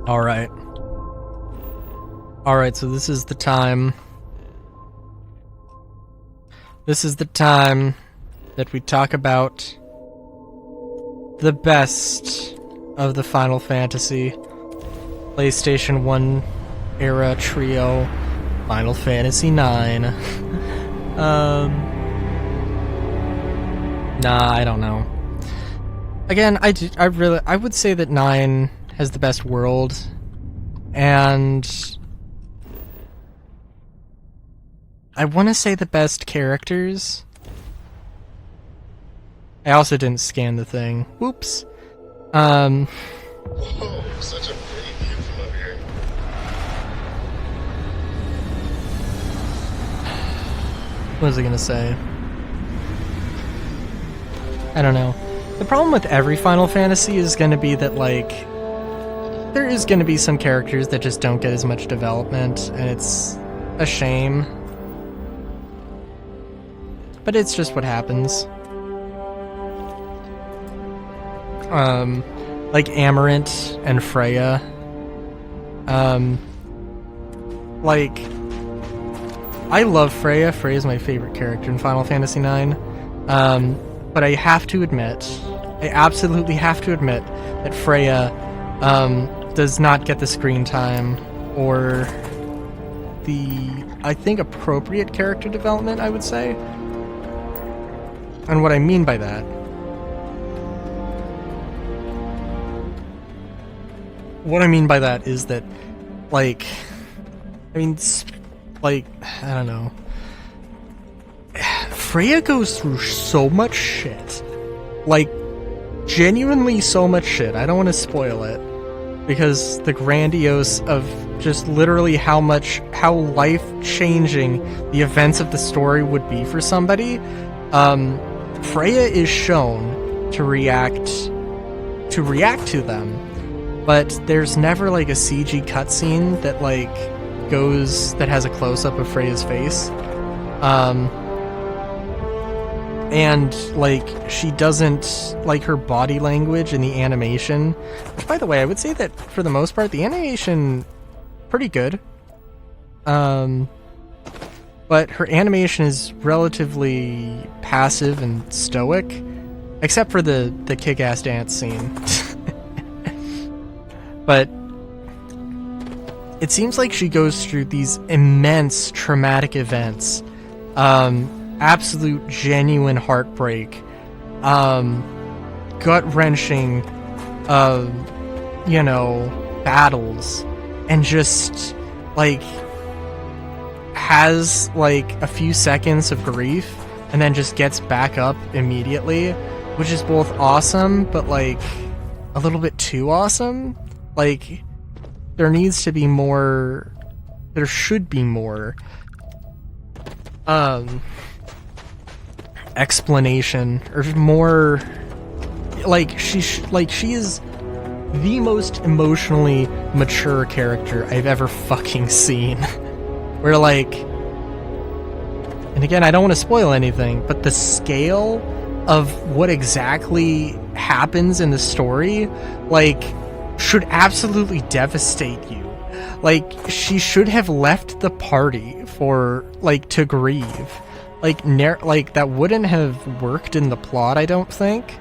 Alright. Alright, so this is the time. This is the time that we talk about the best of the Final Fantasy PlayStation 1 era trio, Final Fantasy 9. Nah, I don't know. Again, I would say that 9 has the best world, and I want to say the best characters. I also didn't scan the thing. Whoops. Whoa, such a pretty view from up here. What was I gonna say? I don't know. The problem with every Final Fantasy is gonna be that, like, there is gonna be some characters that just don't get as much development, and it's a shame. But it's just what happens. Like Amarant and Freya. Like, I love Freya. Freya's my favorite character in Final Fantasy IX. But I have to admit, I absolutely have to admit that Freya, does not get the screen time or the, I think, appropriate character development, I would say. And what I mean by that, is that, like, I mean, like, I don't know. Freya goes through so much shit. Like, genuinely so much shit. I don't want to spoil it, because the grandiose of just literally how life-changing the events of the story would be for somebody. Freya is shown to react to them, but there's never like a CG cutscene that that has a close-up of Freya's face. And, like, she doesn't, like, her body language and the animation, which, by the way, I would say that, for the most part, the animation, pretty good. But her animation is relatively passive and stoic, except for the kick-ass dance scene. But it seems like she goes through these immense traumatic events, absolute genuine heartbreak, gut-wrenching, battles, and just, like, has, like, a few seconds of grief, and then just gets back up immediately, which is both awesome, but, like, a little bit too awesome. Like, there should be more, explanation, or more, like, she is the most emotionally mature character I've ever fucking seen. Where, like, and again, I don't want to spoil anything, but the scale of what exactly happens in the story, like, should absolutely devastate you. Like, she should have left the party for, like, to grieve. Like, that wouldn't have worked in the plot, I don't think.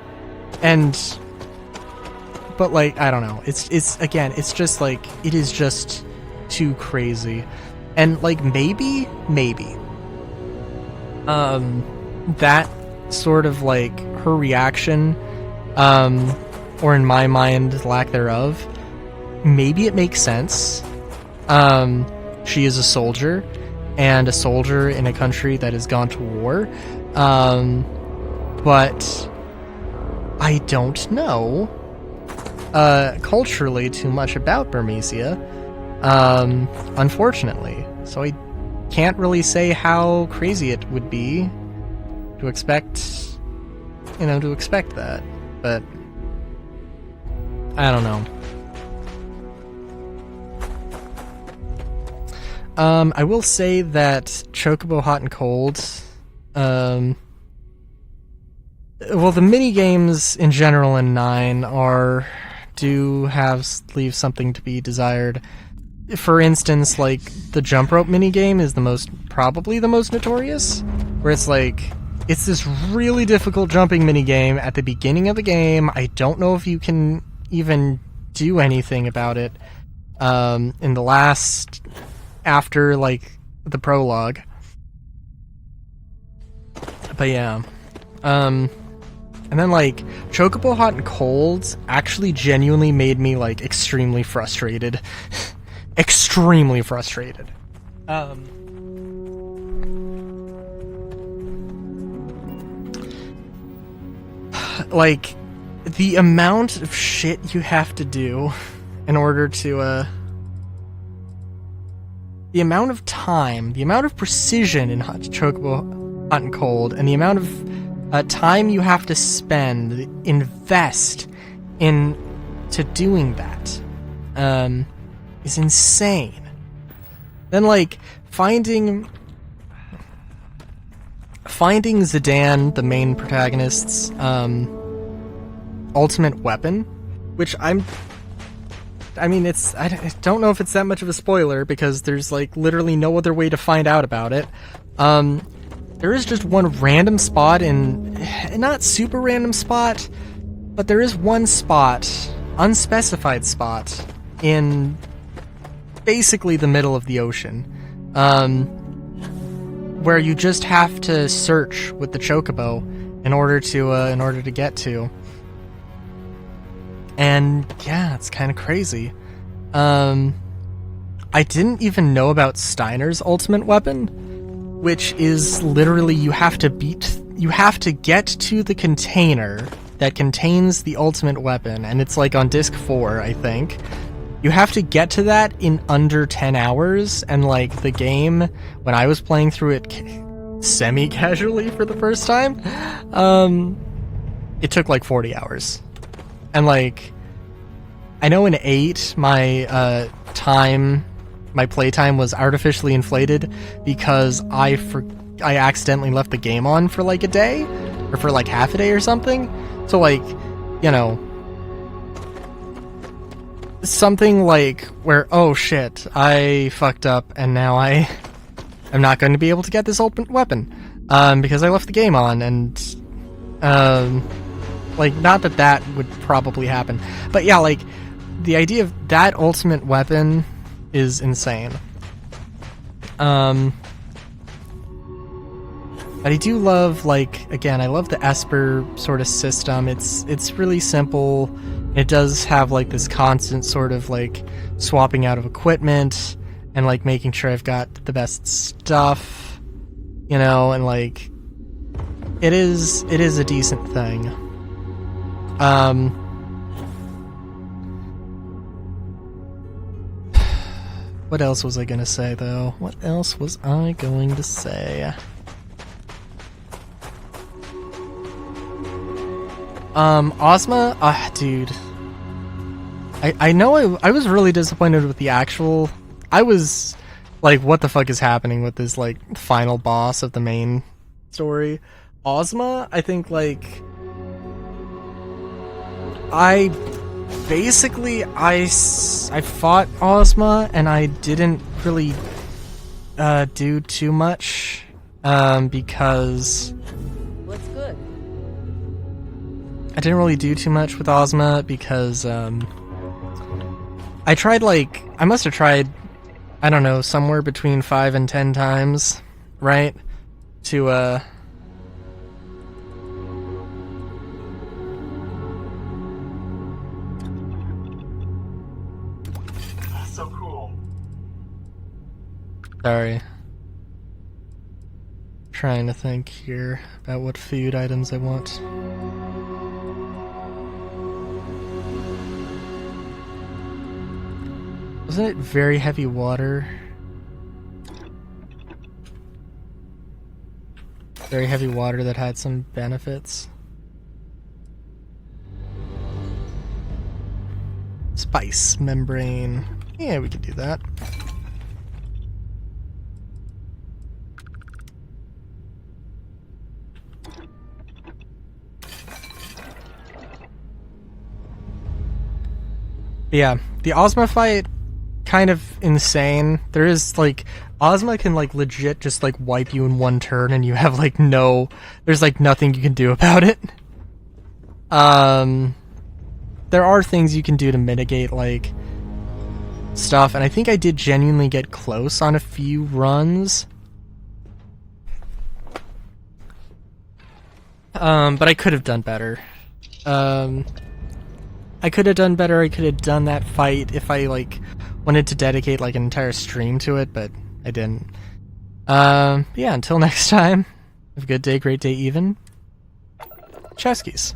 But, like, I don't know. It's just, like, it is just too crazy. And, like, maybe, that sort of, like, her reaction, or in my mind, lack thereof, maybe it makes sense. She is a soldier, and a soldier in a country that has gone to war, but I don't know culturally too much about Burmecia, unfortunately, so I can't really say how crazy it would be to expect that, but I don't know. I will say that Chocobo Hot and Cold, well, the mini games in general in 9 are do leave something to be desired. For instance, like, the jump rope minigame is probably the most notorious, where it's like, it's this really difficult jumping minigame at the beginning of the game. I don't know if you can even do anything about it in the after, like, the prologue. But yeah. And then, like, Chocobo Hot and Cold actually genuinely made me, like, extremely frustrated. Extremely frustrated. Like, the amount of shit you have to do in order to, the amount of time, the amount of precision in Chocobo Hot and Cold, and the amount of time you have to invest into doing that, is insane. Then, like, finding Zidane, the main protagonist's ultimate weapon, which I don't know if it's that much of a spoiler because there's, like, literally no other way to find out about it. There is just one random spot not super random spot, but there is one spot, unspecified spot, in basically the middle of the ocean, where you just have to search with the chocobo in order to get to. And yeah, it's kind of crazy. I didn't even know about Steiner's ultimate weapon, which is literally you have to get to the container that contains the ultimate weapon, and it's like on disc 4, I think. You have to get to that in under 10 hours, and, like, the game, when I was playing through it semi-casually for the first time, it took, like, 40 hours. And, like, I know in 8, my playtime was artificially inflated because I accidentally left the game on for, like, a day, or for, like, half a day or something. So, like, you know, something like where, oh shit, I fucked up and now I am not going to be able to get this ultimate weapon because I left the game on, and like, not that would probably happen, but yeah, like, the idea of that ultimate weapon is insane. But I do love, like, again, I love the Esper sort of system. It's really simple. It does have, like, this constant sort of, like, swapping out of equipment and, like, making sure I've got the best stuff, you know, and, like, it is a decent thing. What else was I gonna say, though? What else was I going to say? Ozma? Dude. I know I was really disappointed with the actual... I was like, what the fuck is happening with this, like, final boss of the main story? Ozma, I think, like... I fought Ozma, and I didn't really do too much, because... What's good? I didn't really do too much with Ozma because, I tried, like, I must have tried, I don't know, somewhere between 5 and 10 times, right? To, That's so cool. Sorry. Trying to think here about what food items I want. Wasn't it very heavy water? Very heavy water that had some benefits. Spice membrane. Yeah, we could do that. Yeah, the Ozma fight, kind of insane. There is, like, Ozma can, like, legit just, like, wipe you in one turn and you have, like, there's, like, nothing you can do about it. There are things you can do to mitigate, like, stuff, and I think I did genuinely get close on a few runs. But I could have done better. I could have done better. I could have done that fight if I, like, wanted to dedicate, like, an entire stream to it, but I didn't. Yeah, until next time, have a good day, great day even. Cheskis.